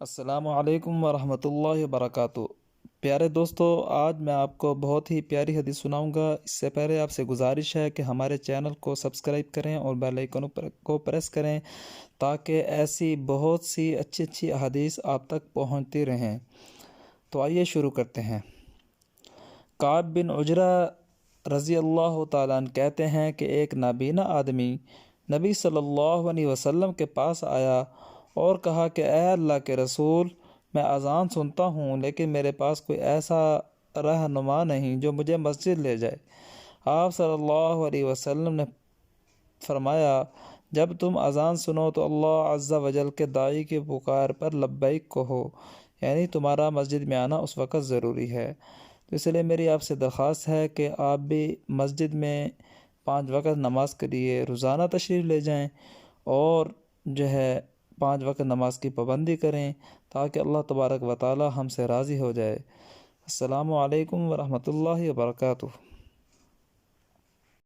السلام علیکم ورحمۃ اللہ وبرکاتہ۔ پیارے دوستو، آج میں آپ کو بہت ہی پیاری حدیث سناؤں گا۔ اس سے پہلے آپ سے گزارش ہے کہ ہمارے چینل کو سبسکرائب کریں اور بیل آئیکن کو پریس کریں تاکہ ایسی بہت سی اچھی احادیث آپ تک پہنچتی رہیں۔ تو آئیے شروع کرتے ہیں۔ کعب بن عجرہ رضی اللہ تعالیٰ عنہ کہتے ہیں کہ ایک نابینا آدمی نبی صلی اللہ علیہ وسلم کے پاس آیا اور کہا کہ اے اللہ کے رسول، میں اذان سنتا ہوں لیکن میرے پاس کوئی ایسا رہنما نہیں جو مجھے مسجد لے جائے۔ آپ صلی اللہ علیہ وسلم نے فرمایا، جب تم اذان سنو تو اللہ عز و جل کے داعی کی پکار پر لبیک کہو، یعنی تمہارا مسجد میں آنا اس وقت ضروری ہے۔ تو اس لیے میری آپ سے درخواست ہے کہ آپ بھی مسجد میں 5 وقت نماز کے لیے روزانہ تشریف لے جائیں اور 5 وقت نماز کی پابندی کریں تاکہ اللہ تبارک و تعالی ہم سے راضی ہو جائے۔ السلام علیکم ورحمۃ اللہ وبرکاتہ۔